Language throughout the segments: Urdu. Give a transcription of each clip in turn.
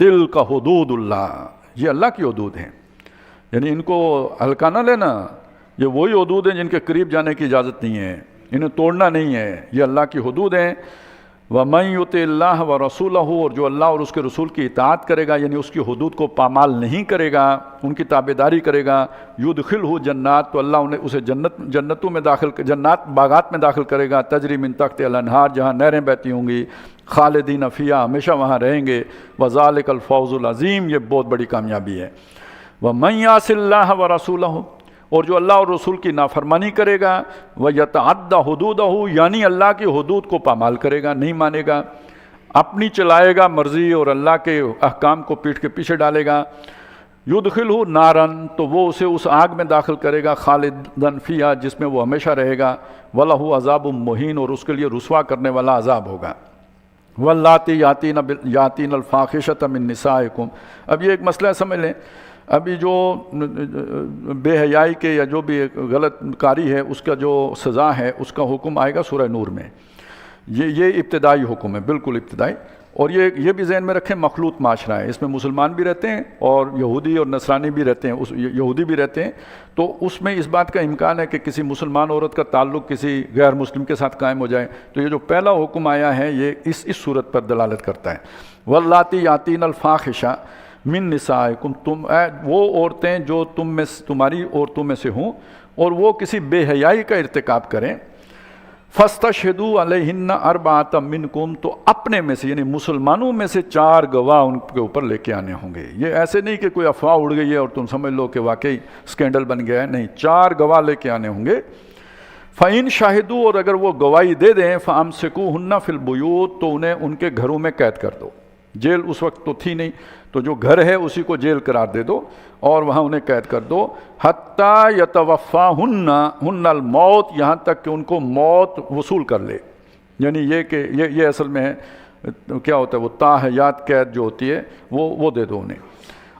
تلک حدود اللہ، یہ اللہ کی حدود ہیں، یعنی ان کو ہلکا نہ لینا، یہ وہی حدود ہیں جن کے قریب جانے کی اجازت نہیں ہے، انہیں توڑنا نہیں ہے، یہ اللہ کی حدود ہیں۔ وَمَن يُطِعِ اللَّهَ وَرَسُولَهُ، اور جو اللہ اور اس کے رسول کی اطاعت کرے گا، یعنی اس کی حدود کو پامال نہیں کرے گا، ان کی تابعداری کرے گا، يُدْخِلْهُ جنات، تو اللہ انہیں اسے جنتوں میں جنات باغات میں داخل کرے گا، تجری من تحتہا الانہار، جہاں نہریں بہتی ہوں گی، خالدین فیہا، ہمیشہ وہاں رہیں گے، وَذَلِكَ الْفَوْزُ الْعَظِيمُ، یہ بہت بڑی کامیابی ہے۔ وَمَن يَعْصِ اللَّهَ وَرَسُولَهُ، اور جو اللہ اور رسول کی نافرمانی کرے گا، وَيَتَعَدَّ حُدُودَهُ، یعنی اللہ کی حدود کو پامال کرے گا، نہیں مانے گا، اپنی چلائے گا مرضی اور اللہ کے احکام کو پیٹھ کے پیچھے ڈالے گا، يُدْخِلْهُ نَارًا، تو وہ اسے اس آگ میں داخل کرے گا، خالدًا فیہا، جس میں وہ ہمیشہ رہے گا، وَلَهُ عَذَابٌ مُّہِینٌ، اور اس کے لیے رسوا کرنے والا عذاب ہوگا۔ وَاللَّاتِي یَأْتِینَ الْفَاحِشَةَ مِن نِّسَائِکُمْ، اب یہ ایک مسئلہ سمجھ لیں، ابھی جو بے حیائی کے یا جو بھی غلط کاری ہے اس کا جو سزا ہے اس کا حکم آئے گا سورہ نور میں، یہ ابتدائی حکم ہے، بالکل ابتدائی، اور یہ بھی ذہن میں رکھیں مخلوط معاشرہ ہے، اس میں مسلمان بھی رہتے ہیں اور یہودی اور نصرانی بھی رہتے ہیں، یہودی بھی رہتے ہیں، تو اس میں اس بات کا امکان ہے کہ کسی مسلمان عورت کا تعلق کسی غیر مسلم کے ساتھ قائم ہو جائے، تو یہ جو پہلا حکم آیا ہے یہ اس صورت پر دلالت کرتا ہے۔ وَاللَّاتِي یَأْتِینَ الْفَاحِشَةَ من نسائکم، وہ عورتیں جو تمہاری عورتوں میں سے ہوں اور وہ کسی بے حیائی کا ارتکاب کریں، فَاسْتَشْهِدُوا عَلَيْهِنَّ أَرْبَعَةً مِّنْكُمْ، تو اپنے میں سے یعنی مسلمانوں میں سے 4 گواہ ان کے اوپر لے کے آنے ہوں گے۔ یہ ایسے نہیں کہ کوئی افواہ اڑ گئی ہے اور تم سمجھ لو کہ واقعی سکینڈل بن گیا ہے، نہیں، 4 گواہ لے کے آنے ہوں گے۔ فَإِن شَهِدُوا، اور اگر وہ گواہی دے دیں، فَأَمْسِكُوهُنَّ فِي الْبُيُوتِ، تو انہیں ان کے گھروں میں قید کر دو، جیل اس وقت تو تھی نہیں، تو جو گھر ہے اسی کو جیل قرار دے دو اور وہاں انہیں قید کر دو، حتیٰ یتوفاہن الموت، یہاں تک کہ ان کو موت وصول کر لے، یعنی یہ کہ یہ اصل میں کیا ہوتا ہے، وہ تاحیات قید جو ہوتی ہے وہ دے دو انہیں۔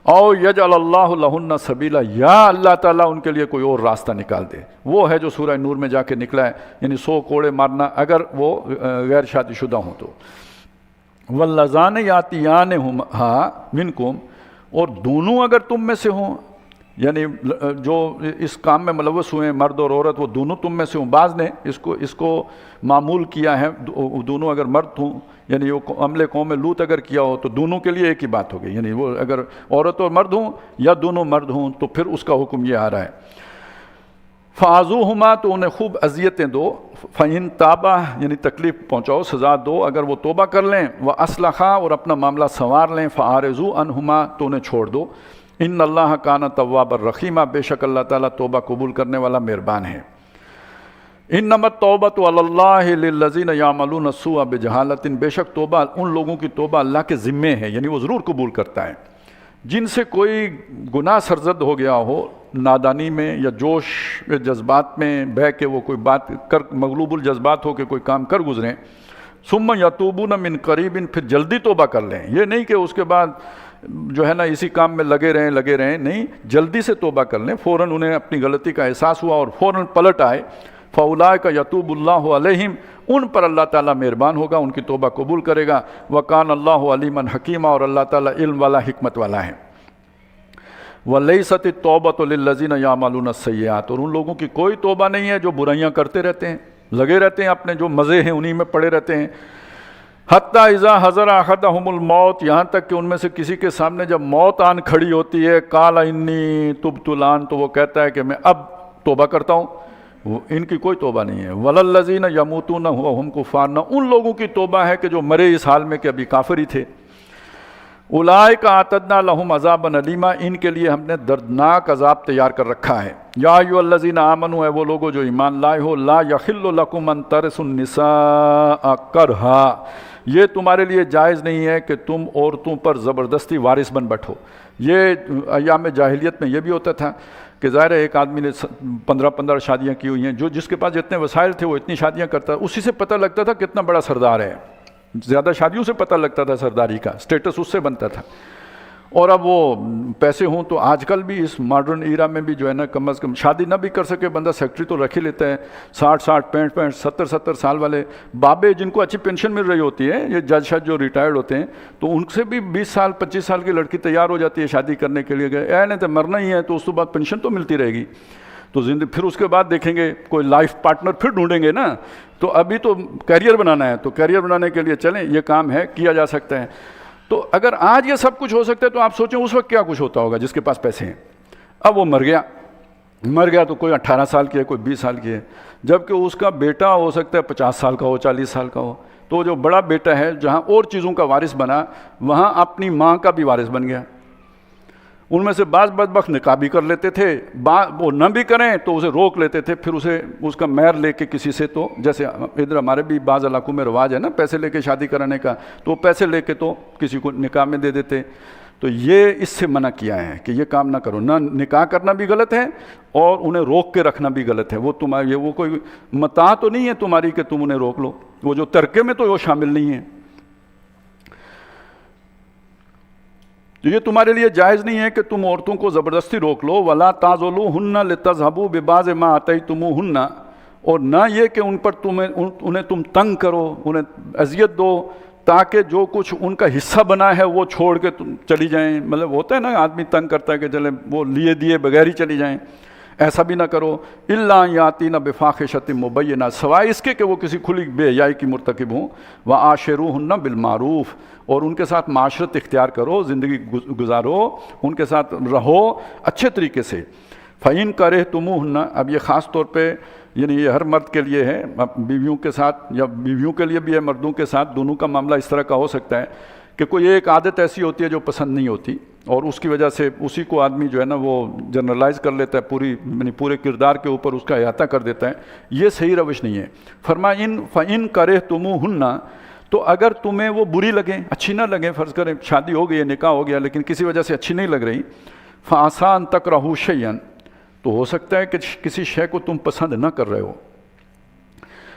او یجعل اللہ لہن سبیلا، یا اللہ تعالیٰ ان کے لیے کوئی اور راستہ نکال دے، وہ ہے جو سورہ نور میں جا کے نکلا ہے، یعنی 100 کوڑے مارنا اگر وہ غیر شادی شدہ ہوں تو۔ واللذان یاتیانہا منکم، اور دونوں اگر تم میں سے ہوں، یعنی جو اس کام میں ملوث ہوئے ہیں مرد اور عورت وہ دونوں تم میں سے ہوں، بعض نے اس کو معمول کیا ہے دونوں اگر مرد ہوں، یعنی وہ عمل قوم لوط اگر کیا ہو تو دونوں کے لیے ایک ہی بات ہوگی، یعنی وہ اگر عورت اور مرد ہوں یا دونوں مرد ہوں تو پھر اس کا حکم یہ آ رہا ہے۔ فَعَذُوهُمَا، تو انہیں خوب اذیتیں دو، فَإِن تَابَا، یعنی تکلیف پہنچاؤ، سزا دو اگر وہ توبہ کر لیں، وَأَصْلَحَا، اور اپنا معاملہ سنوار لیں، فَأَعْرِضُوا عَنْهُمَا، تو انہیں چھوڑ دو، ان اللہ کان توابا الرحیمہ، بے شک اللہ تعالیٰ توبہ قبول کرنے والا مہربان ہے۔ انما التوبۃ علی اللہ للذین یعملون السوء بجہالۃ، بے شک توبہ ان لوگوں کی توبہ اللہ کے ذمے ہے، یعنی وہ ضرور قبول کرتا ہے، جن سے کوئی گناہ سرزد ہو گیا ہو نادانی میں یا جوش جذبات میں بہ کے وہ کوئی بات کر، مغلوب الجذبات ہو کے کوئی کام کر گزریں، ثم یتوبون من قریب، پھر جلدی توبہ کر لیں، یہ نہیں کہ اس کے بعد جو ہے نا اسی کام میں لگے رہیں، نہیں، جلدی سے توبہ کر لیں، فوراً انہیں اپنی غلطی کا احساس ہوا اور فوراً پلٹ آئے، فَأُولَٰئِکَ یتوب اللہ علیہم، ان پر اللہ تعالیٰ مہربان ہوگا، ان کی توبہ قبول کرے گا، وَكَانَ اللَّهُ عَلِيمًا حَكِيمًا، اور اللہ تعالیٰ علم والا حکمت والا ہے۔ وَلَيْسَتِ التَّوْبَةُ لِلَّذِينَ يَعْمَلُونَ السَّيِّئَاتِ، اور ان لوگوں کی کوئی توبہ نہیں ہے جو برائیاں کرتے رہتے ہیں، لگے رہتے ہیں اپنے جو مزے ہیں انہی میں پڑے رہتے ہیں، حتیٰ اذا حضر احدہم الموت، یہاں تک کہ ان میں سے کسی کے سامنے جب موت آن کھڑی ہوتی ہے، قال انی تبت الآن، تو وہ کہتا ہے کہ میں اب توبہ کرتا ہوں، ان کی کوئی توبہ نہیں ہے۔ وللذین یموتون وہم کفار، نہ ان لوگوں کی توبہ ہے کہ جو مرے اس حال میں کہ ابھی کافر ہی تھے۔ اولئک اعتدنا لہم عذابا الیما، ان کے لیے ہم نے دردناک عذاب تیار کر رکھا ہے۔ یا ایھا الذین آمنوا، اے وہ لوگوں جو ایمان لائے ہو، لا یحل لکم ان ترثوا النساء کرہا، یہ تمہارے لیے جائز نہیں ہے کہ تم عورتوں پر زبردستی وارث بن بیٹھو۔ یہ ایام جاہلیت میں یہ بھی ہوتا تھا کہ ظاہر ہے ایک آدمی نے 15 شادیاں کی ہوئی ہیں، جس کے پاس جتنے وسائل تھے وہ اتنی شادیاں کرتا، اسی سے پتہ لگتا تھا کتنا بڑا سردار ہے، زیادہ شادیوں سے پتہ لگتا تھا سرداری کا، سٹیٹس اس سے بنتا تھا۔ اور اب وہ پیسے ہوں تو آج کل بھی اس ماڈرن ایرا میں بھی جو ہے نا کم از کم شادی نہ بھی کر سکے بندہ سیکٹری تو رکھ ہی لیتا ہے. 60 65 70 سال والے بابے جن کو اچھی پینشن مل رہی ہوتی ہے, یہ جج شج جو ریٹائرڈ ہوتے ہیں, تو ان سے بھی 20 سال 25 سال کی لڑکی تیار ہو جاتی ہے شادی کرنے کے لیے. نہیں تو مرنا ہی ہے تو اس کے بعد پینشن تو ملتی رہے گی, تو زندگی پھر اس کے بعد دیکھیں گے کوئی لائف پارٹنر پھر ڈھونڈیں گے نا. تو ابھی تو کیریئر بنانا ہے, تو کیریئر بنانے کے لیے چلیں, یہ کام ہے, کیا جا سکتا ہے. تو اگر آج یہ سب کچھ ہو سکتا ہے تو آپ سوچیں اس وقت کیا کچھ ہوتا ہوگا جس کے پاس پیسے ہیں. اب وہ مر گیا تو کوئی 18 سال کی ہے, کوئی 20 سال کی ہے, جبکہ اس کا بیٹا ہو سکتا ہے 50 سال کا ہو, 40 سال کا ہو. تو جو بڑا بیٹا ہے جہاں اور چیزوں کا وارث بنا, وہاں اپنی ماں کا بھی وارث بن گیا. ان میں سے بعض بدبخت نکاح بھی کر لیتے تھے, وہ نہ بھی کریں تو اسے روک لیتے تھے, پھر اسے اس کا مہر لے کے کسی سے, تو جیسے ادھر ہمارے بھی بعض علاقوں میں رواج ہے نا پیسے لے کے شادی کرانے کا, تو پیسے لے کے تو کسی کو نکاح میں دے دیتے. تو یہ اس سے منع کیا ہے کہ یہ کام نہ کرو. نہ نکاح کرنا بھی غلط ہے اور انہیں روک کے رکھنا بھی غلط ہے. وہ تمہاری وہ کوئی متاع تو نہیں ہے تمہاری کہ تم انہیں روک لو, وہ جو ترکے میں تو وہ شامل نہیں ہے. تو یہ تمہارے لیے جائز نہیں ہے کہ تم عورتوں کو زبردستی روک لو. وَلَا تَعْضُلُوهُنَّ لِتَذْهَبُوا بِبَعْضِ مَا آتَيْتُمُوهُنَّ, اور نہ یہ کہ ان پر انہیں تم تنگ کرو, انہیں اذیت دو, تاکہ جو کچھ ان کا حصہ بنا ہے وہ چھوڑ کے تم چلی جائیں. مطلب ہوتا ہے نا آدمی تنگ کرتا ہے کہ چلے وہ لیے دیے بغیر ہی چلی جائیں, ایسا بھی نہ کرو. اِلَّا يَأْتِينَ بِفَاحِشَةٍ مُبَيِّنَةٍ, سوائے اس کے کہ وہ کسی کھلی بے حیائی کی مرتکب ہوں. وَعَاشِرُوهُنَّ بِالْمَعْرُوفِ, اور ان کے ساتھ معاشرت اختیار کرو, زندگی گزارو, ان کے ساتھ رہو اچھے طریقے سے. فَإِن كَرِهْتُمُوهُنَّ, اب یہ خاص طور پہ یعنی یہ ہر مرد کے لیے ہے, بیویوں کے ساتھ یا بیویوں کے لیے بھی ہے, مردوں کے ساتھ دونوں کا معاملہ اس طرح کا ہو سکتا ہے کہ کوئی ایک عادت ایسی ہوتی ہے جو پسند نہیں ہوتی, اور اس کی وجہ سے اسی کو آدمی جو ہے نا وہ جنرلائز کر لیتا ہے, یعنی پورے کردار کے اوپر اس کا احاطہ کر دیتا ہے. یہ صحیح روش نہیں ہے. فرمایا فَإِن كَرِهْتُمُوهُنَّ, تو اگر تمہیں وہ بری لگیں, اچھی نہ لگیں, فرض کریں شادی ہو گئی ہے, نکاح ہو گیا, لیکن کسی وجہ سے اچھی نہیں لگ رہی, فَعَسَىٰ أَن تَكْرَهُوا شَيْئًا, تو ہو سکتا ہے کہ کسی شے کو تم پسند نہ کر رہے ہو.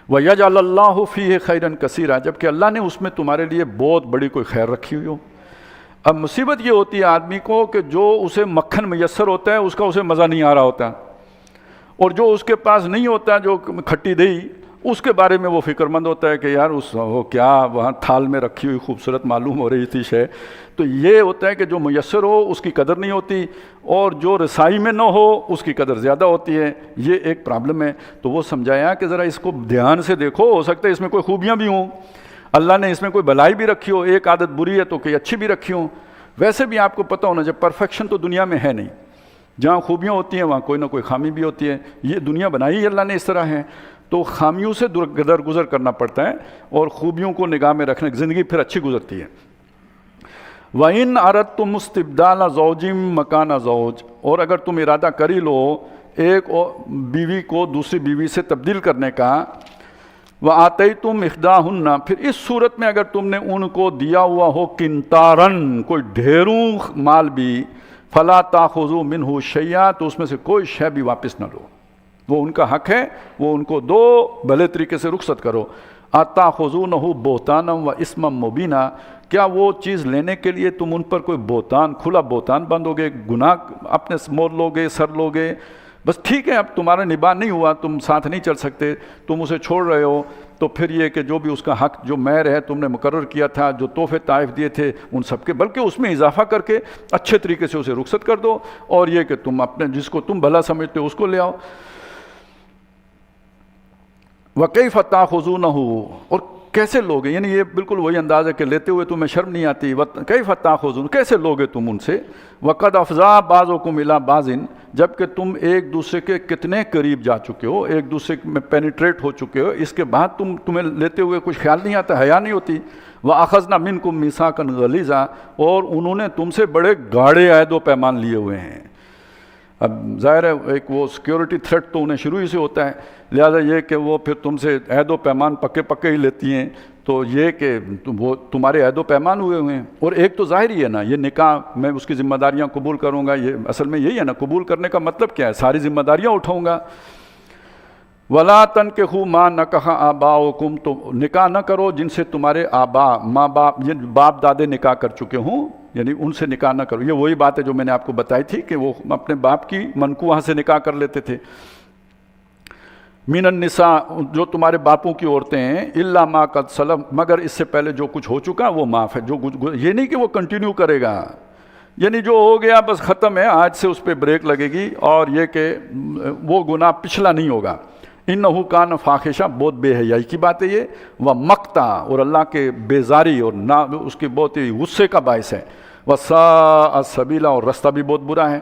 وَيَجْعَلَ اللَّهُ فِيهِ خَيْرًا كَثِيرًا, جبکہ اللہ نے اس میں تمہارے لیے بہت بڑی کوئی خیر رکھی ہوئی ہو. اب مصیبت یہ ہوتی ہے آدمی کو کہ جو اسے مکھن میسر ہوتا ہے اس کا اسے مزہ نہیں آ رہا ہوتا, اور جو اس کے پاس نہیں ہوتا, جو کھٹی دہی, اس کے بارے میں وہ فکر مند ہوتا ہے کہ یار وہ کیا وہاں تھال میں رکھی ہوئی خوبصورت معلوم ہو رہی تھی شے. تو یہ ہوتا ہے کہ جو میسر ہو اس کی قدر نہیں ہوتی, اور جو رسائی میں نہ ہو اس کی قدر زیادہ ہوتی ہے. یہ ایک پرابلم ہے. تو وہ سمجھایا کہ ذرا اس کو دھیان سے دیکھو, ہو سکتا ہے اس میں کوئی خوبیاں بھی ہوں, اللہ نے اس میں کوئی بھلائی بھی رکھی ہو, ایک عادت بری ہے تو کوئی اچھی بھی رکھی ہوں. ویسے بھی آپ کو پتہ ہونا چاہیے پرفیکشن تو دنیا میں ہے نہیں, جہاں خوبیاں ہوتی ہیں وہاں کوئی نہ کوئی خامی بھی ہوتی ہے. یہ دنیا بنائی ہی اللہ نے اس طرح ہے, تو خامیوں سے درگزر کرنا پڑتا ہے اور خوبیوں کو نگاہ میں رکھنے کی زندگی پھر اچھی گزرتی ہے. وَإِنْ أَرَدْتُمُ اسْتِبْدَالَ زَوْجٍ مَكَانَ زَوْجٍ, اور اگر تم ارادہ کر ہی لو ایک بیوی کو دوسری بیوی سے تبدیل کرنے کا, وَآتَيْتُمْ إِحْدَاهُنَّ, پھر اس صورت میں اگر تم نے ان کو دیا ہوا ہو قنطاراً, کوئی ڈھیروں مال بھی, فَلَا تَأْخُذُوا مِنْهُ شَيْئًا, تو اس میں سے کوئی شے بھی واپس نہ لو. وہ ان کا حق ہے, وہ ان کو دو, بھلے طریقے سے رخصت کرو. أَتَأْخُذُونَهُ بُهْتَانًا وَإِثْمًا مُبِينًا, کیا وہ چیز لینے کے لیے تم ان پر کوئی بہتان, کھلا بہتان باندھو گے, گناہ اپنے مول لوگے, سر لوگے, بس ٹھیک ہے اب تمہارا نباہ نہیں ہوا, تم ساتھ نہیں چل سکتے, تم اسے چھوڑ رہے ہو, تو پھر یہ کہ جو بھی اس کا حق, جو مہر ہے تم نے مقرر کیا تھا, جو تحفے طائف دیے تھے ان سب کے, بلکہ اس میں اضافہ کر کے اچھے طریقے سے اسے رخصت کر دو, اور یہ کہ تم اپنے جس کو تم بھلا سمجھتے ہو اس کو لے آؤ. وَكَيْفَ تَأْخُذُونَهُ, اور کیسے لوگے, یعنی یہ بالکل وہی انداز ہے کہ لیتے ہوئے تمہیں شرم نہیں آتی. کیف تاخذون, کیسے لوگے تم ان سے. وقد افضا بعضکم الی بعض, جبکہ تم ایک دوسرے کے کتنے قریب جا چکے ہو, ایک دوسرے میں پینیٹریٹ ہو چکے ہو, اس کے بعد تمہیں لیتے ہوئے کچھ خیال نہیں آتا, حیا نہیں ہوتی. واخذنا منکم میثاقا غلیظا, اور انہوں نے تم سے بڑے گاڑے عہد و پیمان لیے ہوئے ہیں. اب ظاہر ہے ایک وہ سیکیورٹی تھریٹ تو انہیں شروع ہی سے ہوتا ہے, لہذا یہ کہ وہ پھر تم سے عہد و پیمان پکے ہی لیتی ہیں, تو یہ کہ وہ تمہارے عہد و پیمان ہوئے ہیں. اور ایک تو ظاہر ہی ہے نا, یہ نکاح میں اس کی ذمہ داریاں قبول کروں گا, یہ اصل میں یہی ہے نا, قبول کرنے کا مطلب کیا ہے, ساری ذمہ داریاں اٹھاؤں گا. وَلَا تَنْكِحُوا مَا نَكَحَ آبَاؤُكُمْ, تو نکاح نہ کرو جن سے تمہارے آبا, ماں باپ, یہ باپ دادے نکاح کر چکے ہوں, یعنی ان سے نکاح نہ کرو. یہ وہی بات ہے جو میں نے آپ کو بتائی تھی کہ وہ اپنے باپ کی منکوحہ سے نکاح کر لیتے تھے. من النساء جو تمہارے باپوں کی عورتیں ہیں، الا ما قد سلف مگر اس سے پہلے جو کچھ ہو چکا وہ معاف ہے. یہ نہیں کہ وہ کنٹینیو کرے گا، یعنی جو ہو گیا بس ختم ہے، آج سے اس پہ بریک لگے گی، اور یہ کہ وہ گناہ پچھلا نہیں ہوگا. انہ کان فاحشہ بہت بے حیائی کی بات ہے یہ، وہ مقتا اور اللہ کے بیزاری اور نہ اس کی بہت ہی غصے کا باعث ہے. وساء سبیلا اور رستہ بھی بہت برا ہے.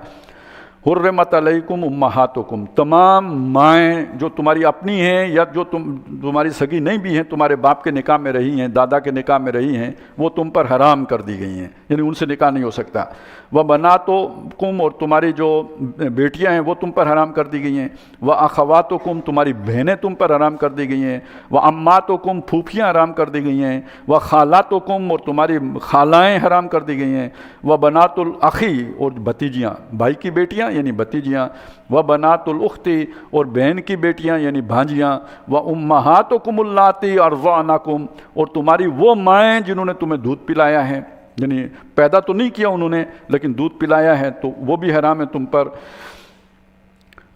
حرمت علیکم امہاتکم تمام مائیں جو تمہاری اپنی ہیں یا جو تمہاری سگی نہیں بھی ہیں، تمہارے باپ کے نکاح میں رہی ہیں، دادا کے نکاح میں رہی ہیں، وہ تم پر حرام کر دی گئی ہیں، یعنی ان سے نکاح نہیں ہو سکتا. وبناتکم اور تمہاری جو بیٹیاں ہیں وہ تم پر حرام کر دی گئی ہیں. واخواتکم تمہاری بہنیں تم پر حرام کر دی گئی ہیں. واماتکم پھوپھیاں حرام کر دی گئی ہیں. وخالاتکم اور تمہاری خالائیں حرام کر دی گئی ہیں. وبنات الاخی اور بھتیجیاں، بھائی کی بیٹیاں یعنی بھتیجیاں. وبنات الاختی اور بہن کی بیٹیاں یعنی بھانجیاں. وامہاتکم اللاتی ارضعنکم اور تمہاری وہ مائیں جنہوں نے تمہیں دودھ پلایا ہے، یعنی پیدا تو نہیں کیا انہوں نے لیکن دودھ پلایا ہے، تو وہ بھی حرام ہے تم پر.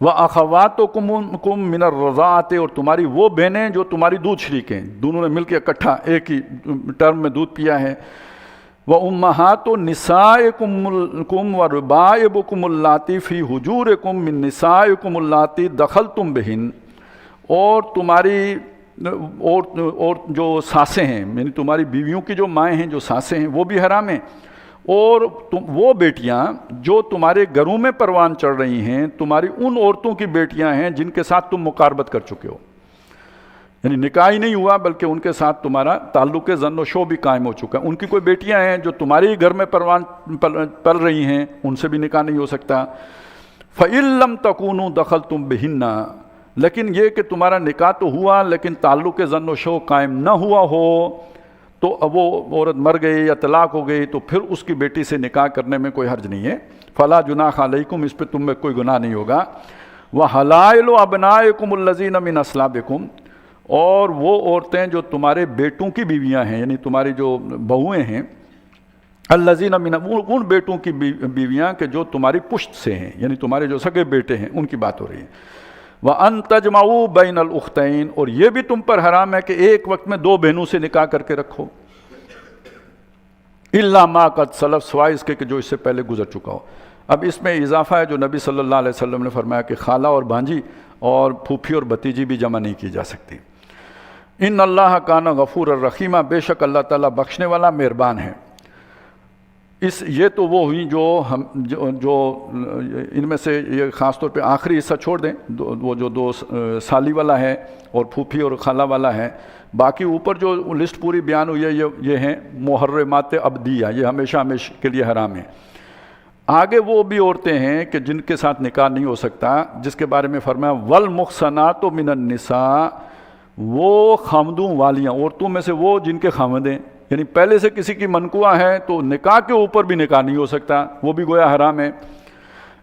وَأَخَوَاتُكُم مِّنَ الرَّضَاعَةِ اور تمہاری وہ بہنیں جو تمہاری دودھ شریک ہیں، دونوں نے مل کے اکٹھا ایک ہی ٹرم میں دودھ پیا ہے. وَأُمَّهَاتُ نِسَائِكُمْ وَرُبَائِبُكُمُ اللَّاتِي فِي حُجُورِكُم مِّن نِّسَائِكُمُ اللَّاتِي دَخَلْتُم بِهِنَّ اور تمہاری اور جو ساسیں ہیں، یعنی تمہاری بیویوں کی جو مائیں ہیں، جو ساسیں ہیں، وہ بھی حرام ہیں. اور وہ بیٹیاں جو تمہارے گھروں میں پروان چڑھ رہی ہیں، تمہاری ان عورتوں کی بیٹیاں ہیں جن کے ساتھ تم مقاربت کر چکے ہو، یعنی نکاح ہی نہیں ہوا بلکہ ان کے ساتھ تمہارا تعلق زن و شو بھی قائم ہو چکا ہے. ان کی کوئی بیٹیاں ہیں جو تمہارے ہی گھر میں پروان پل رہی ہیں، ان سے بھی نکاح نہیں ہو سکتا. فَإِن لَّمْ تَكُونُوا دَخَلْتُم بِهِنَّ لیکن یہ کہ تمہارا نکاح تو ہوا لیکن تعلق زن و شو قائم نہ ہوا ہو، تو اب وہ عورت مر گئی یا طلاق ہو گئی تو پھر اس کی بیٹی سے نکاح کرنے میں کوئی حرج نہیں ہے. فَلَا جُنَاحَ عَلَيْكُمْ اس پہ تم میں کوئی گناہ نہیں ہوگا. وَحَلَائِلُ أَبْنَائِكُمُ الَّذِينَ مِنْ أَصْلَابِكُمْ اور وہ عورتیں جو تمہارے بیٹوں کی بیویاں ہیں، یعنی تمہاری جو بہویں ہیں، الَّذِينَ مِنْ ان بیٹوں کی بیویاں کہ جو تمہاری پشت سے ہیں، یعنی تمہارے جو سگے بیٹے ہیں، ان کی بات ہو رہی ہے. وَأَن تَجْمَعُوا بَيْنَ الْأُخْتَيْنِ اور یہ بھی تم پر حرام ہے کہ ایک وقت میں دو بہنوں سے نکاح کر کے رکھو. إِلَّا مَا قَدْ سَلَفَ سوائے اس کے کہ جو اس سے پہلے گزر چکا ہو. اب اس میں اضافہ ہے جو نبی صلی اللہ علیہ وسلم نے فرمایا کہ خالہ اور بھانجی اور پھوپھی اور بھتیجی بھی جمع نہیں کی جا سکتی. ان اللہ کان غفور الرحیم بے شک اللہ تعالیٰ بخشنے والا مہربان ہے. یہ تو وہ ہوئی جو ان میں سے یہ خاص طور پہ آخری حصہ چھوڑ دیں، وہ جو دو سالی والا ہے اور پھوپھی اور خالہ والا ہے. باقی اوپر جو لسٹ پوری بیان ہوئی ہے یہ ہیں محرمات ابدیہ، یہ ہمیشہ کے لیے حرام ہے. آگے وہ بھی عورتیں ہیں کہ جن کے ساتھ نکاح نہیں ہو سکتا، جس کے بارے میں فرمایا والمحصنات من النساء وہ خامدوں والیاں، عورتوں میں سے وہ جن کے خامد ہیں، یعنی پہلے سے کسی کی منکوحہ ہے تو نکاح کے اوپر بھی نکاح نہیں ہو سکتا، وہ بھی گویا حرام ہے.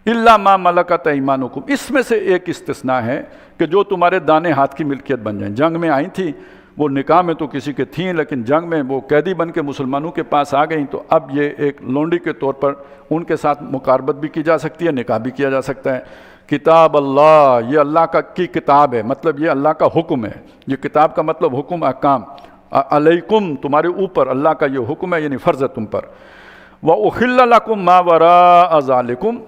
الا ما ملکت ایمانکم اس میں سے ایک استثناء ہے کہ جو تمہارے دانے ہاتھ کی ملکیت بن جائیں. جنگ میں آئی تھیں وہ، نکاح میں تو کسی کے تھیں لیکن جنگ میں وہ قیدی بن کے مسلمانوں کے پاس آ گئیں، تو اب یہ ایک لونڈی کے طور پر ان کے ساتھ مقاربت بھی کی جا سکتی ہے، نکاح بھی کیا جا سکتا ہے. کتاب اللہ یہ اللہ کی کتاب ہے، مطلب یہ اللہ کا حکم ہے. یہ کتاب کا مطلب حکم، احکام. علیکم تمہارے اوپر اللہ کا یہ حکم ہے، یعنی فرض ہے تم پر. وَأُحِلَّ لَكُم مَّا وَرَاءَ ذَلِكُمْ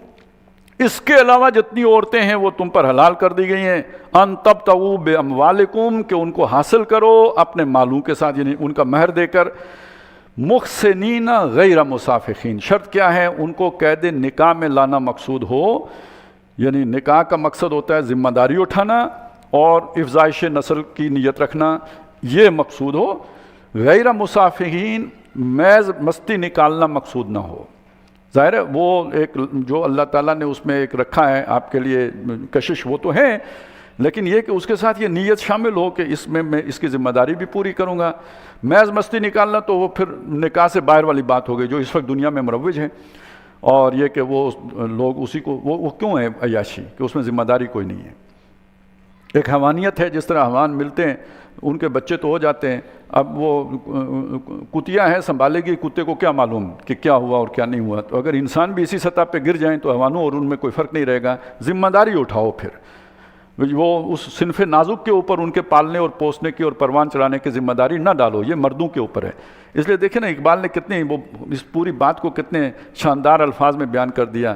اس کے علاوہ جتنی عورتیں ہیں وہ تم پر حلال کر دی گئی ہیں. ان تبتغوا باموالکم کہ ان کو حاصل کرو اپنے مالوں کے ساتھ، یعنی ان کا مہر دے کر. محسنین غیر مسافحین شرط کیا ہے؟ ان کو قید نکاح میں لانا مقصود ہو، یعنی نکاح کا مقصد ہوتا ہے ذمہ داری اٹھانا اور افزائش نسل کی نیت رکھنا، یہ مقصود ہو. غیر مسافحین محض مستی نکالنا مقصود نہ ہو. ظاہر ہے وہ ایک جو اللہ تعالیٰ نے اس میں ایک رکھا ہے آپ کے لیے کشش، وہ تو ہے، لیکن یہ کہ اس کے ساتھ یہ نیت شامل ہو کہ اس میں اس کی ذمہ داری بھی پوری کروں گا. محض مستی نکالنا تو وہ پھر نکاح سے باہر والی بات ہو گئی جو اس وقت دنیا میں مروج ہے. اور یہ کہ وہ لوگ اسی کو وہ کیوں ہے عیاشی کہ اس میں ذمہ داری کوئی نہیں ہے. ایک حیوانیت ہے، جس طرح حیوان ملتے ہیں ان کے بچے تو ہو جاتے ہیں، اب وہ کتیا ہے سنبھالے گی، کتے کو کیا معلوم کہ کیا ہوا اور کیا نہیں ہوا. تو اگر انسان بھی اسی سطح پہ گر جائیں تو حیوانوں اور ان میں کوئی فرق نہیں رہے گا. ذمہ داری اٹھاؤ، پھر وہ اس صنف نازک کے اوپر ان کے پالنے اور پوسنے کی اور پروان چڑھانے کی ذمہ داری نہ ڈالو، یہ مردوں کے اوپر ہے. اس لیے دیکھیں نا اقبال نے کتنے وہ اس پوری بات کو کتنے شاندار الفاظ میں بیان کر دیا.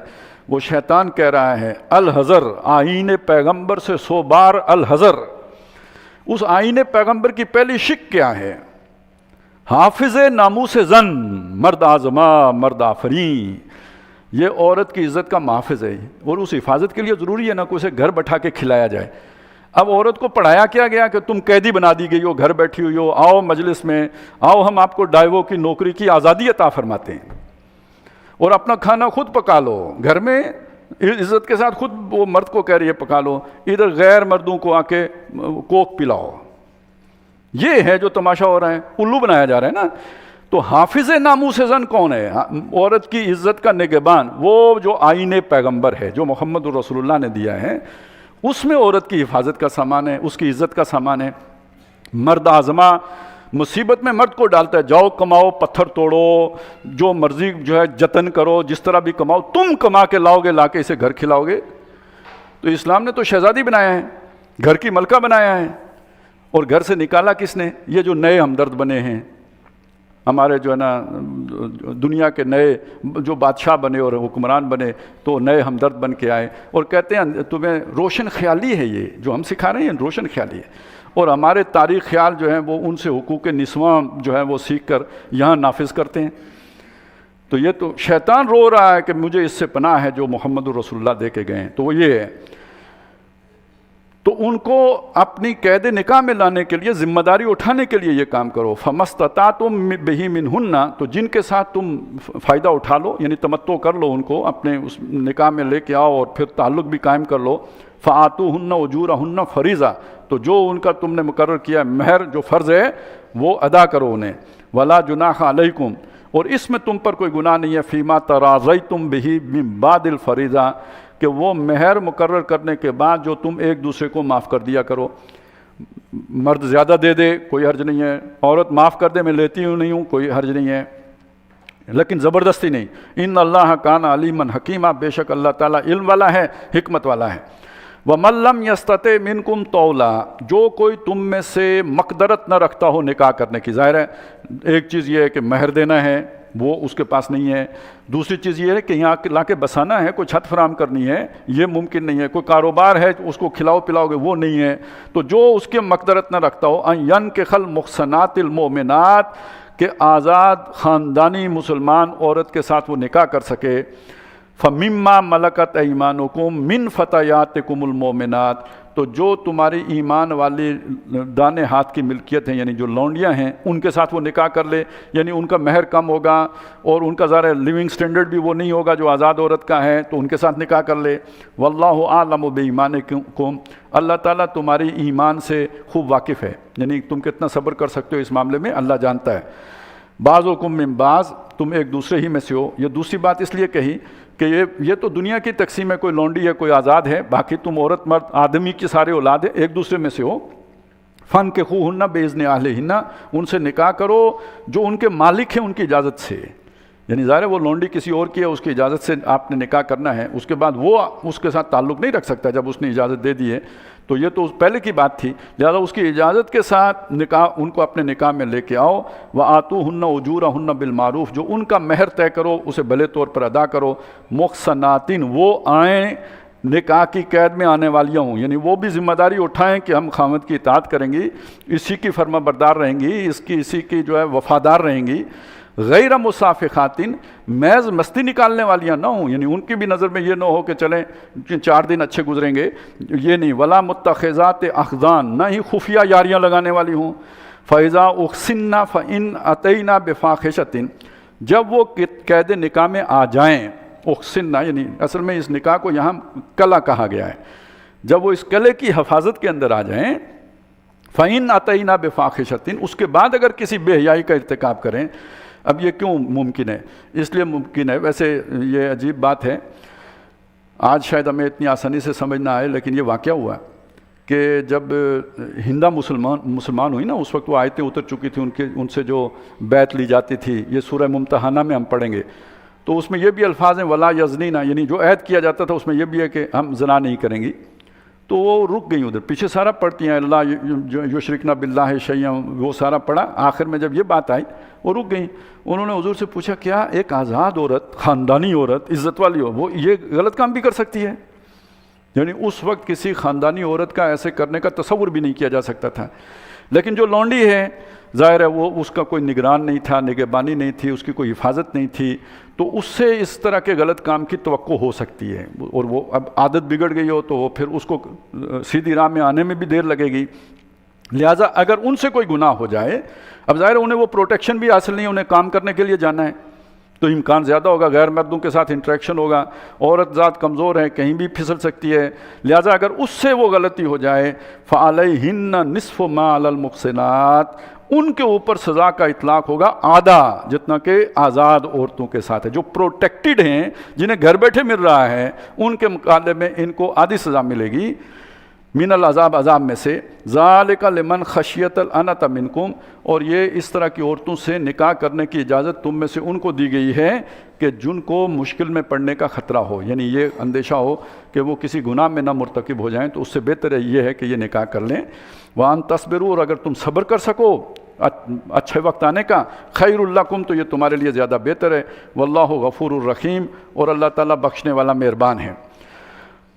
وہ شیطان کہہ رہا ہے الحذر آئین پیغمبر سے 100 بار الحذر. اس آئین پیغمبر کی پہلی شک کیا ہے؟ حافظ ناموس زن مرد آزما مرد آفرین. یہ عورت کی عزت کا محافظ ہے، اور اس حفاظت کے لیے ضروری ہے نا کہ اسے گھر بٹھا کے کھلایا جائے. اب عورت کو پڑھایا کیا گیا کہ تم قیدی بنا دی گئی ہو، گھر بیٹھی ہوئی ہو، آؤ مجلس میں آؤ، ہم آپ کو ڈائیو کی نوکری کی آزادی عطا فرماتے ہیں، اور اپنا کھانا خود پکا لو گھر میں عزت کے ساتھ. خود وہ مرد کو کہہ رہی ہے پکا لو، ادھر غیر مردوں کو آ کے کوک پلاؤ. یہ ہے جو تماشا ہو رہا ہے، الو بنایا جا رہا ہے نا. تو حافظ ناموس زن کون ہے؟ عورت کی عزت کا نگہبان وہ جو آئین پیغمبر ہے، جو محمد رسول اللہ نے دیا ہے، اس میں عورت کی حفاظت کا سامان ہے، اس کی عزت کا سامان ہے. مرد آزما، مصیبت میں مرد کو ڈالتا ہے، جاؤ کماؤ، پتھر توڑو، جو مرضی جو ہے جتن کرو، جس طرح بھی کماؤ، تم کما کے لاؤ گے، لا کے اسے گھر کھلاؤ گے. تو اسلام نے تو شہزادی بنایا ہے، گھر کی ملکہ بنایا ہے. اور گھر سے نکالا کس نے؟ یہ جو نئے ہمدرد بنے ہیں ہمارے جو ہے نا دنیا کے نئے جو بادشاہ بنے اور حکمران بنے، تو نئے ہمدرد بن کے آئے اور کہتے ہیں تمہیں روشن خیالی ہے. یہ جو ہم سکھا رہے ہیں روشن خیالی ہے، اور ہمارے تاریخ خیال جو ہیں وہ ان سے حقوق نسواں جو ہے وہ سیکھ کر یہاں نافذ کرتے ہیں. تو یہ تو شیطان رو رہا ہے کہ مجھے اس سے پناہ ہے جو محمد رسول اللہ دے کے گئے ہیں. تو وہ یہ ہے، تو ان کو اپنی قید نکاح میں لانے کے لیے، ذمہ داری اٹھانے کے لیے یہ کام کرو. فمستطعتم بہ منہن، تو جن کے ساتھ تم فائدہ اٹھا لو، یعنی تمتع کر لو، ان کو اپنے اس نکاح میں لے کے آؤ اور پھر تعلق بھی قائم کر لو. فآتوہن اجورہن فریضہ، تو جو ان کا تم نے مقرر کیا مہر جو فرض ہے وہ ادا کرو انہیں. ولا جناح علیکم، اور اس میں تم پر کوئی گناہ نہیں ہے، فیما تراضیتم بہ من بعد الفریضہ، کہ وہ مہر مقرر کرنے کے بعد جو تم ایک دوسرے کو معاف کر دیا کرو. مرد زیادہ دے دے کوئی حرج نہیں ہے، عورت معاف کر دے میں لیتی ہوں نہیں ہوں کوئی حرج نہیں ہے، لیکن زبردستی نہیں. ان اللہ کان علیما حکیما، بے شک اللہ تعالیٰ علم والا ہے، حکمت والا ہے. وَمَن لَّمْ يَسْتَطِعْ مِنْكُمْ طَوْلًا، جو کوئی تم میں سے مقدرت نہ رکھتا ہو نکاح کرنے کی. ظاہر ہے ایک چیز یہ ہے کہ مہر دینا ہے، وہ اس کے پاس نہیں ہے. دوسری چیز یہ ہے کہ یہاں لا کے بسانا ہے، کوئی چھت فراہم کرنی ہے، یہ ممکن نہیں ہے. کوئی کاروبار ہے اس کو کھلاؤ پلاؤ گے، وہ نہیں ہے. تو جو اس کے مقدرت نہ رکھتا ہو، ان ينكح المحصنات المؤمنات، کہ آزاد خاندانی مسلمان عورت کے ساتھ وہ نکاح کر سکے. فَمِمَّا مَلَكَتْ أَيْمَانُكُمْ مِنْ فَتَيَاتِكُمُ الْمُؤْمِنَاتِ، تو جو تمہاری ایمان والی دانے ہاتھ کی ملکیت ہیں، یعنی جو لونڈیاں ہیں، ان کے ساتھ وہ نکاح کر لے. یعنی ان کا مہر کم ہوگا اور ان کا ظاہر لیونگ سٹینڈرڈ بھی وہ نہیں ہوگا جو آزاد عورت کا ہے، تو ان کے ساتھ نکاح کر لے. وَاللَّهُ أَعْلَمُ بِإِيمَانِكُمْ، اللہ تعالیٰ تمہاری ایمان سے خوب واقف ہے، یعنی تم کتنا صبر کر سکتے ہو اس معاملے میں اللہ جانتا ہے. بعضکم من بعض، تم ایک دوسرے ہی میں سے ہو. یہ دوسری بات اس لیے کہی کہ یہ تو دنیا کی تقسیم ہے، کوئی لونڈی ہے کوئی آزاد ہے، باقی تم عورت مرد آدمی کی سارے اولاد ہے، ایک دوسرے میں سے ہو. فَانكِحُوهُنَّ بِإِذْنِ أَهْلِهِنَّ، ان سے نکاح کرو جو ان کے مالک ہیں ان کی اجازت سے. یعنی ظاہر ہے وہ لونڈی کسی اور کی ہے، اس کی اجازت سے آپ نے نکاح کرنا ہے، اس کے بعد وہ اس کے ساتھ تعلق نہیں رکھ سکتا جب اس نے اجازت دے دی ہے. تو یہ تو پہلے کی بات تھی، لہذا اس کی اجازت کے ساتھ نکاح ان کو اپنے نکاح میں لے کے آؤ. وَآتُوهُنَّ أُجُورَهُنَّ بِالْمَعْرُوفِ، جو ان کا مہر طے کرو اسے بھلے طور پر ادا کرو. مُحْصَنَاتٍ، وہ آئیں نکاح کی قید میں آنے والیاں ہوں، یعنی وہ بھی ذمہ داری اٹھائیں کہ ہم خاوند کی اطاعت کریں گی، اسی کی فرما بردار رہیں گی، اسی کی جو ہے وفادار رہیں گی. غیر مصافحاتن، محض مستی نکالنے والیاں نہ ہوں، یعنی ان کی بھی نظر میں یہ نہ ہو کہ چلیں 4 دن اچھے گزریں گے، یہ نہیں. ولا متخذات اخدان، نہ ہی خفیہ یاریاں لگانے والی ہوں. فَإِذَا أُحْصِنَّ فَإِنْ أَتَيْنَا بِفَاحِشَةٍ، جب وہ قید نکاح میں آ جائیں. احسنہ یعنی اصل میں اس نکاح کو یہاں کلا کہا گیا ہے، جب وہ اس کلے کی حفاظت کے اندر آ جائیں. فَإِنْ أَتَيْنَا بِفَاحِشَةٍ، اس کے بعد اگر کسی بے حیائی کا ارتکاب کریں. اب یہ کیوں ممکن ہے؟ اس لیے ممکن ہے، ویسے یہ عجیب بات ہے، آج شاید ہمیں اتنی آسانی سے سمجھ نہ آئے، لیکن یہ واقعہ ہوا ہے کہ جب ہندا مسلمان ہوئی نا، اس وقت وہ آیتیں اتر چکی تھیں ان سے جو بیعت لی جاتی تھی، یہ سورہ ممتحنہ میں ہم پڑھیں گے، تو اس میں یہ بھی الفاظ ہیں ولا یزنینا، یعنی جو عہد کیا جاتا تھا اس میں یہ بھی ہے کہ ہم زنا نہیں کریں گی. تو وہ رک گئیں ادھر، پیچھے سارا پڑھتی ہیں اللہ یشرکنا باللہ شیئا، وہ سارا پڑھا. آخر میں جب یہ بات آئی وہ رک گئیں. انہوں نے حضور سے پوچھا کیا ایک آزاد عورت، خاندانی عورت، عزت والی ہو، وہ یہ غلط کام بھی کر سکتی ہے؟ یعنی اس وقت کسی خاندانی عورت کا ایسے کرنے کا تصور بھی نہیں کیا جا سکتا تھا. لیکن جو لونڈی ہے ظاہر ہے وہ اس کا کوئی نگران نہیں تھا، نگہبانی نہیں تھی، اس کی کوئی حفاظت نہیں تھی، تو اس سے اس طرح کے غلط کام کی توقع ہو سکتی ہے. اور وہ اب عادت بگڑ گئی ہو تو وہ پھر اس کو سیدھی راہ میں آنے میں بھی دیر لگے گی. لہٰذا اگر ان سے کوئی گناہ ہو جائے، اب ظاہر ہے انہیں وہ پروٹیکشن بھی حاصل نہیں، انہیں کام کرنے کے لیے جانا ہے تو امکان زیادہ ہوگا، غیر مردوں کے ساتھ انٹریکشن ہوگا، عورت ذات کمزور ہے، کہیں بھی پھسل سکتی ہے. لہٰذا اگر اس سے وہ غلطی ہو جائے فَعَلَيْهِنَّ نِصْفُ مَا عَلَى الْمُحْصِنَاتِ، ان کے اوپر سزا کا اطلاق ہوگا آدھا جتنا کہ آزاد عورتوں کے ساتھ ہے. جو پروٹیکٹڈ ہیں، جنہیں گھر بیٹھے مل رہا ہے، ان کے مقابلے میں ان کو آدھی سزا ملے گی من العذاب، عذاب میں سے. ذالک لمن خشیت العنت منکم، اور یہ اس طرح کی عورتوں سے نکاح کرنے کی اجازت تم میں سے ان کو دی گئی ہے کہ جن کو مشکل میں پڑنے کا خطرہ ہو، یعنی یہ اندیشہ ہو کہ وہ کسی گناہ میں نہ مرتکب ہو جائیں، تو اس سے بہتر یہ ہے کہ یہ نکاح کر لیں. وان تصبروا، اور اگر تم صبر کر سکو اچھے وقت آنے کا، خیر لکم، تو یہ تمہارے لیے زیادہ بہتر ہے. واللہ غفور الرحیم، اور اللہ تعالیٰ بخشنے والا مہربان ہے.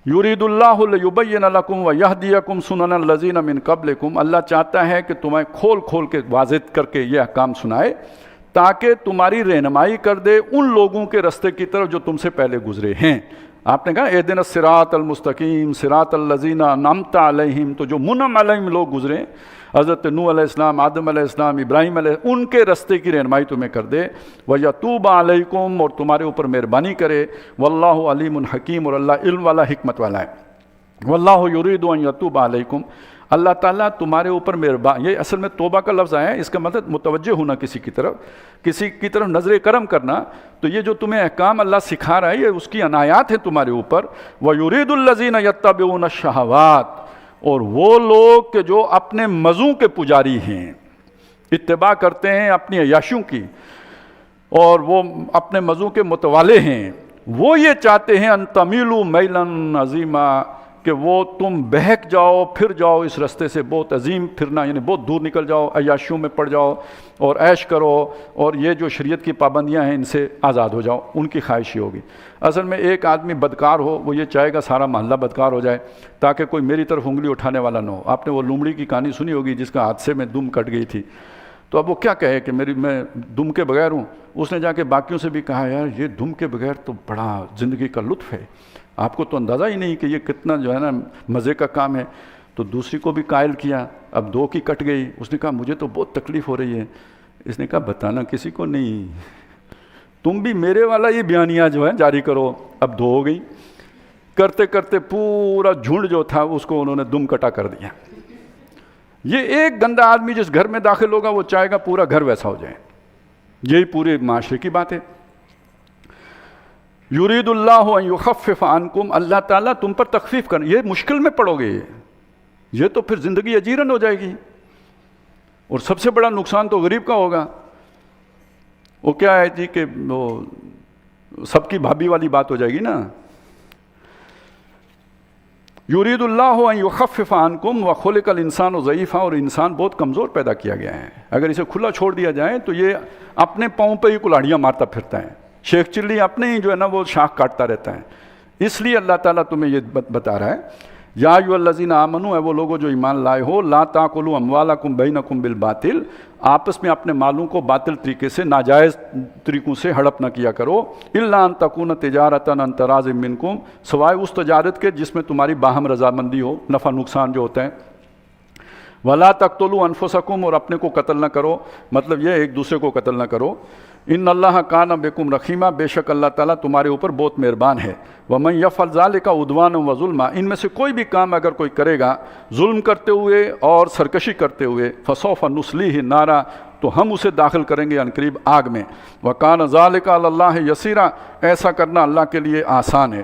یرید اللہ لیبین لکم ویہدیکم سنن الذین من قبلکم، اللہ چاہتا ہے کہ تمہیں کھول کھول کے واضح کر کے یہ احکام سنائے تاکہ تمہاری رہنمائی کر دے ان لوگوں کے رستے کی طرف جو تم سے پہلے گزرے ہیں. آپ نے کہا اہدنا الصراط المستقیم صراط الذین انعمت علیہم، تو جو منعم علیہم لوگ گزرے، حضرت نوح علیہ السلام، آدم علیہ السلام، ابراہیم علیہ السلام، ان کے رستے کی رہنمائی تمہیں کر دے. وَيَتُوبَ عَلَيْكُمْ، اور تمہارے اوپر مہربانی کرے. وَاللَّهُ عَلِيمٌ حَكِيمٌ، اور اللہ علم والا، حکمت والا ہے. وَاللَّهُ يُرِيدُ أَن يَتُوبَ عَلَيْكُمْ، اللہ تعالیٰ تمہارے اوپر مہربان. یہ اصل میں توبہ کا لفظ آیا ہے، اس کا مطلب متوجہ ہونا کسی کی طرف نظر کرم کرنا. تو یہ جو تمہیں احکام اللہ سکھا رہا ہے یہ اس کی عنایات ہے تمہارے اوپر. وَيُرِيدُ الَّذِينَ يَتَّبِعُونَ الشَّهَوَاتِ، اور وہ لوگ کہ جو اپنے مزوں کے پجاری ہیں، اتباع کرتے ہیں اپنی عیاشیوں کی، اور وہ اپنے مزوں کے متوالے ہیں، وہ یہ چاہتے ہیں ان تمیلوا میلا عظیما، کہ وہ تم بہک جاؤ، پھر جاؤ اس رستے سے بہت عظیم پھرنا، یعنی بہت دور نکل جاؤ، عیاشیوں میں پڑ جاؤ اور عیش کرو، اور یہ جو شریعت کی پابندیاں ہیں ان سے آزاد ہو جاؤ. ان کی خواہش ہی ہوگی. اصل میں ایک آدمی بدکار ہو، وہ یہ چاہے گا سارا محلہ بدکار ہو جائے تاکہ کوئی میری طرف انگلی اٹھانے والا نہ ہو. آپ نے وہ لومڑی کی کہانی سنی ہوگی جس کا حادثے میں دم کٹ گئی تھی. تو اب وہ کیا کہے کہ میں دم کے بغیر ہوں. اس نے جا کے باقیوں سے بھی کہا یار یہ دم کے بغیر تو بڑا زندگی کا لطف ہے، آپ کو تو اندازہ ہی نہیں کہ یہ کتنا جو ہے نا مزے کا کام ہے. تو دوسری کو بھی قائل کیا، اب دو کی کٹ گئی. اس نے کہا مجھے تو بہت تکلیف ہو رہی ہے. اس نے کہا بتانا کسی کو نہیں، تم بھی میرے والا یہ بیانیہ جو ہے جاری کرو. اب دو ہو گئی. کرتے کرتے پورا جھنڈ جو تھا اس کو انہوں نے دم کٹا کر دیا. یہ ایک گندا آدمی جس گھر میں داخل ہوگا وہ چاہے گا پورا گھر ویسا ہو جائے. یہی پورے معاشرے کی بات ہے. یرید اللہ ان یخفف عنکم، اللہ تعالیٰ تم پر تخفیف کرنا. یہ مشکل میں پڑو گے، یہ تو پھر زندگی اجیرن ہو جائے گی، اور سب سے بڑا نقصان تو غریب کا ہوگا. وہ کیا ہے جی کہ وہ سب کی بھابھی والی بات ہو جائے گی نا. یرید اللہ ان یخفف عنکم وخلق الانسان ضعیفا، اور انسان بہت کمزور پیدا کیا گیا ہے. اگر اسے کھلا چھوڑ دیا جائے تو یہ اپنے پاؤں پہ ہی کلاڑیاں مارتا پھرتا ہے. شیخ چلی اپنے ہی جو ہے نا وہ شاخ کاٹتا رہتا ہے. اس لیے اللہ تعالیٰ تمہیں یہ بتا رہا ہے یا ایھا الذین آمنوا، اے وہ لوگوں جو ایمان لائے ہو، لا تاکلوا اموالکم بینکم بالباطل، آپس میں اپنے مالوں کو باطل طریقے سے، ناجائز طریقوں سے ہڑپ نہ کیا کرو. الا ان تکون تجارۃ عن تراض منکم، سوائے اس تجارت کے جس میں تمہاری باہم رضامندی ہو، نفع نقصان جو ہوتا ہے. ولا تقتلوا انفسکم، اور اپنے کو قتل نہ کرو، مطلب یہ ایک دوسرے کو قتل نہ کرو. ان اللہ کان بکم رحیما، بے شک اللہ تعالیٰ تمہارے اوپر بہت مہربان ہے. ومن یفعل ذلک عدوانا وظلما، ان میں سے کوئی بھی کام اگر کوئی کرے گا ظلم کرتے ہوئے اور سرکشی کرتے ہوئے، فسوف نصلیہ نارا، تو ہم اسے داخل کریں گے عنقریب آگ میں. وکان ذلک علی اللہ یسیرا، ایسا کرنا اللہ کے لیے آسان ہے.